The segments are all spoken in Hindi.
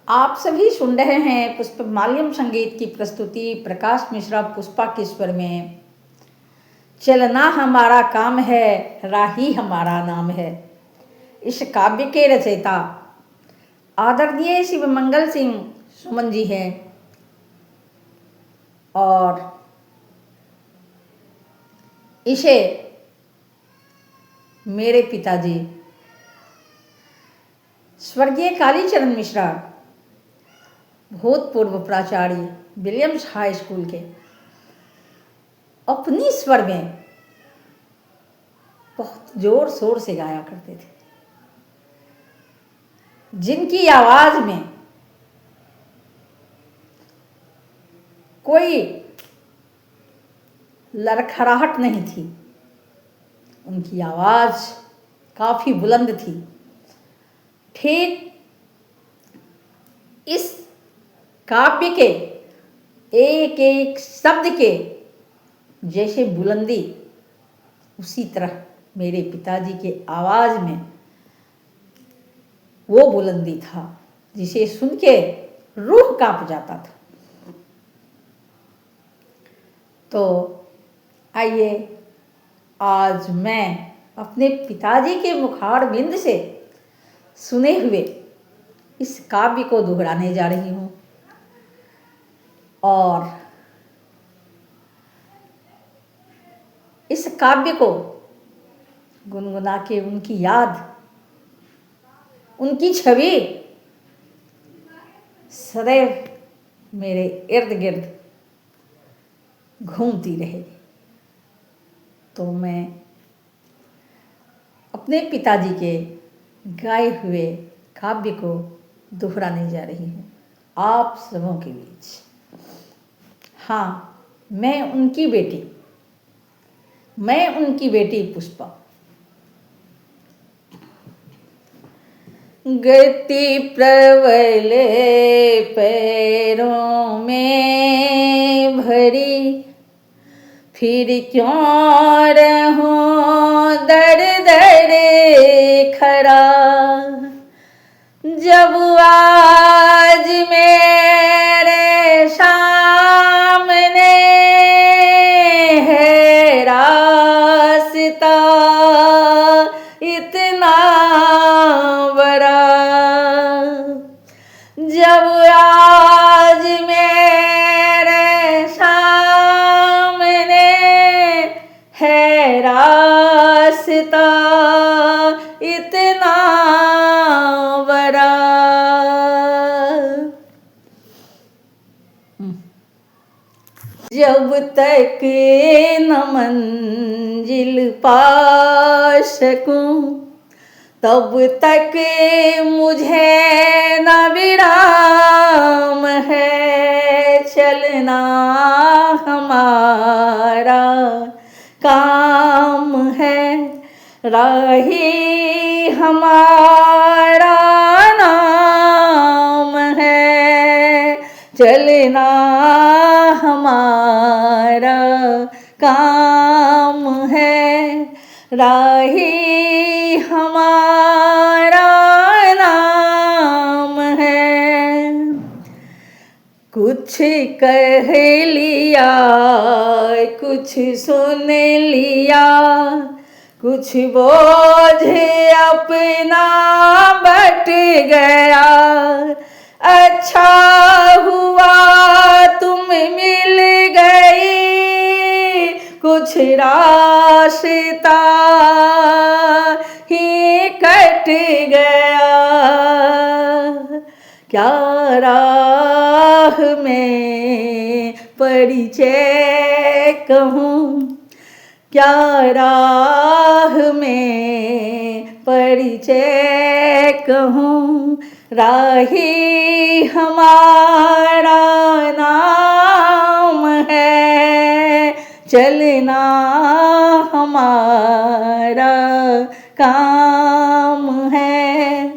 आप सभी सुन रहे हैं पुष्पमाल्यम संगीत की प्रस्तुति प्रकाश मिश्रा पुष्पा के स्वर में। चलना हमारा काम है, राही हमारा नाम है। इस काव्य के रचयिता आदरणीय शिवमंगल सिंह सुमन जी हैं और इसे मेरे पिताजी स्वर्गीय कालीचरण मिश्रा भूतपूर्व प्राचार्य विलियम्स हाई स्कूल के अपनी स्वर में बहुत जोर शोर से गाया करते थे, जिनकी आवाज में कोई लड़खड़ाहट नहीं थी। उनकी आवाज काफी बुलंद थी। ठीक इस काव्य के एक एक शब्द के जैसे बुलंदी, उसी तरह मेरे पिताजी के आवाज में वो बुलंदी था जिसे सुन के रूह कांप जाता था। तो आइए आज मैं अपने पिताजी के मुखार बिंद से सुने हुए इस काव्य को दोहराने जा रही हूँ और इस काव्य को गुनगुना के उनकी याद, उनकी छवि सदैव मेरे इर्द गिर्द घूमती रहेगी। तो मैं अपने पिताजी के गाए हुए काव्य को दोहराने जा रही हूँ आप सबों के बीच। हाँ, मैं उनकी बेटी पुष्पा। गति प्रबल पैरों में भरी, फिर क्यों रहूं दर दर खड़ा। जब आज मेरे सामने है रास्ता इतना बड़ा, जब आज मेरे सामने है रास्ता इतना बड़ा। जब तक न मंजिल पा सकूं तब तक मुझे न विराम है। चलना हमारा काम है, राही हमारा नाम है। चलना हमारा काम है, राही हमारा नाम है। कुछ कह लिया, कुछ सुन लिया, कुछ बोझ अपना बट गया। अच्छा हुआ तुम मिल गई, कुछ रास्ता ही कट गया। क्या राह में परिचय कहूँ, क्या राह में परिचय कहूँ। राही हमारा नाम है, चलना हमारा काम है।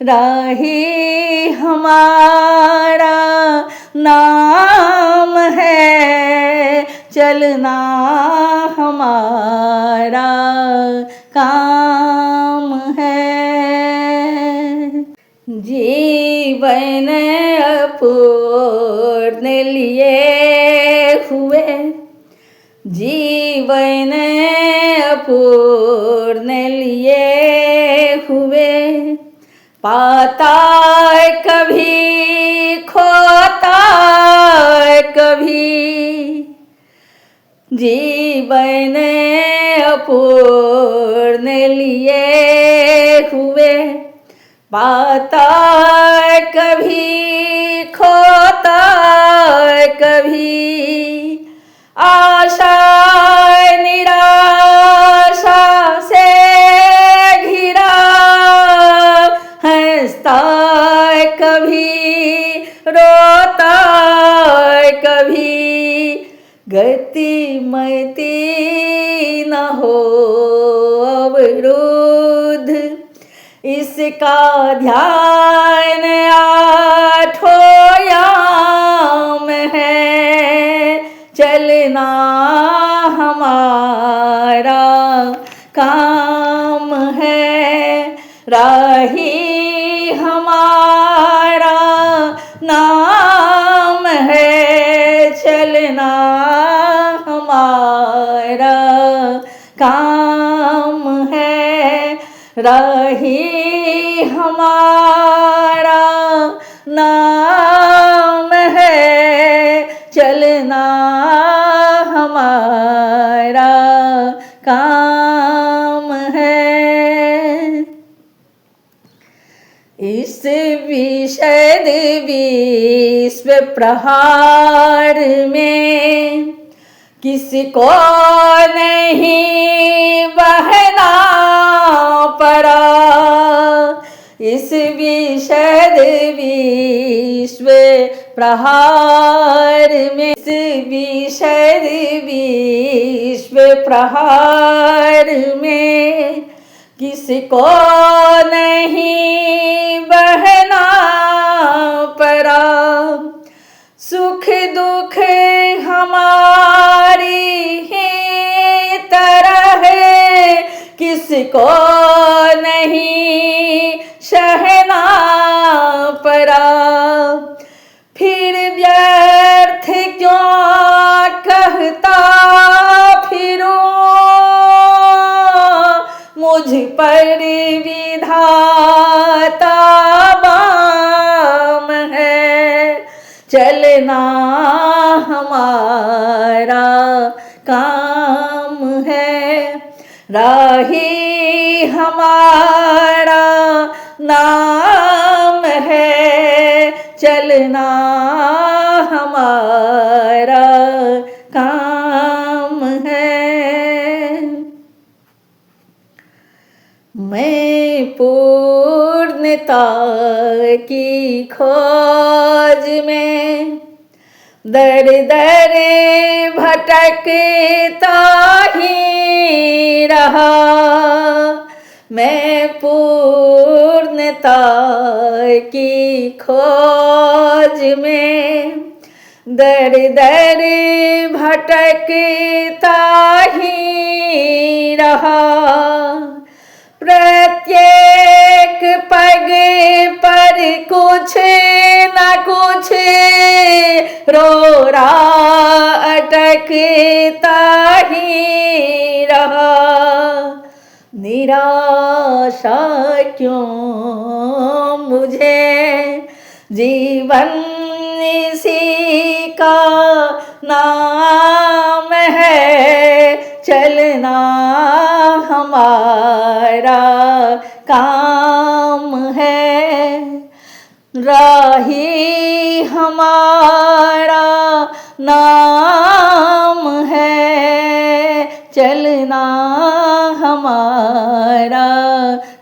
राही हमारा नाम है, चलना हमारा काम है। जीवन अपूर्ण लिए हुए, जीवन अपूर्ण लिए हुए, पाता कभी खोता कभी, जीवन अपूर्ण लिए हुए, पाता कभी खोता कभी, आशा निराशा से घिरा, हंसता कभी रोता कभी, गतिमति न हो अवरुद्ध, इसका ध्यान आठों याम है, चलना हमारा काम है, राही हमारा नाम है, चलना हमारा काम है, राही हमारा नाम है, चलना हमारा काम है। इस विशद विश्व प्रहार में किसको नहीं बहना पड़ा, इस विशद विश्व प्रहार में, इस विशद विश्व प्रहार में किसको नहीं बहना पड़ा, सुख दुख हमारी ही तरह किसको नहीं सहना पड़ा, फिर व्यर्थ क्यों कहता फिरूं, मुझ पर विधाता बाम है, चलना हमारा काम है, राही हमारा नाम है, चलना हमारा काम है। मैं पूर्णता की खोज में दर दर भटकता ही रहा, मैं पूर्णता की खोज में दर दर भटकता ही रहा, प्रत्येक पग पर कुछ न कुछ रोरा अटकता ही रहा, निराशा क्यों मुझे जीवन इसी का नाम है, चलना हमारा काम है, राही हमारा नाम है, चलना हमारा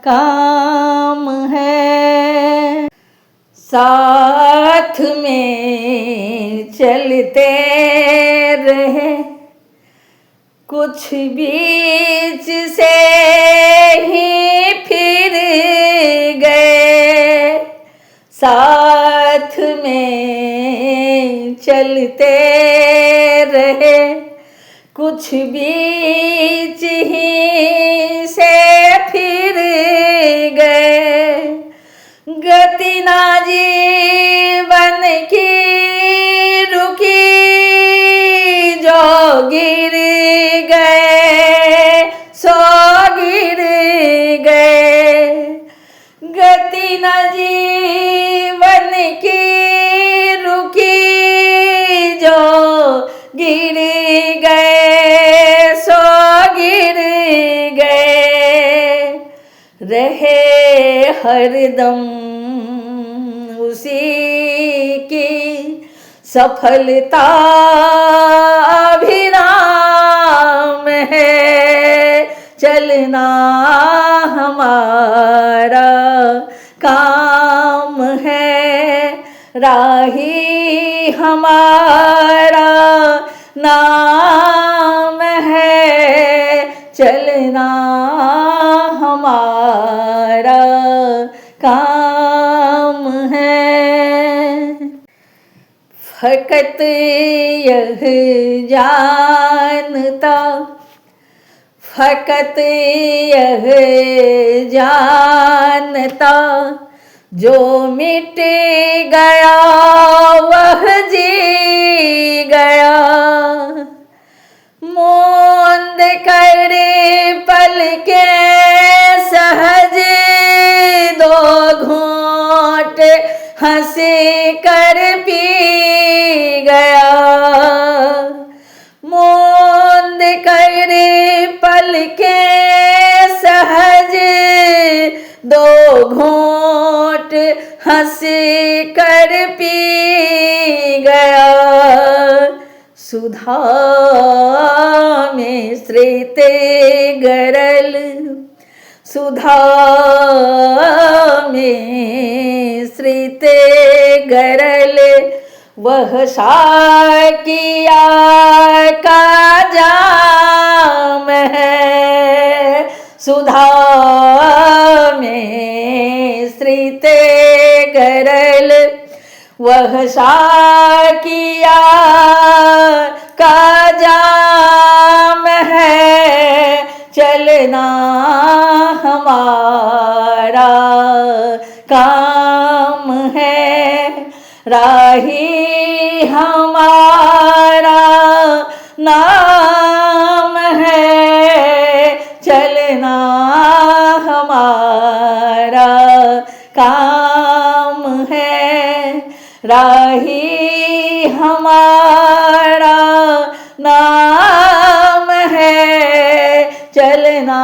काम है। साथ में चलते रहे कुछ बीच से ही फिर गए, साथ में चलते रहे कुछ बीच ही से फिर गए, गति हरदम उसी की सफलता अभिराम है। चलना हमारा काम है, राही हमारा नाम है। चलना हमारा काम है। फकत यह जानता, फकत यह जानता, जो मिट गया वह जी गया। मूंद कर पल के सहज दो घूंट हंस कर पी गया। मूंद कर पल के सहज दो घूंट हंस कर पी गया। सुधा में श्रित गरल, सुधा में श्रित गरल, वह साकिया का जाम है। सुधा में श्रित गरल, वह साकिया का जाम है। चलना हमारा काम है, राही हमारा नाम है। चलना हमारा काम है, राही हमारा नाम है। चलना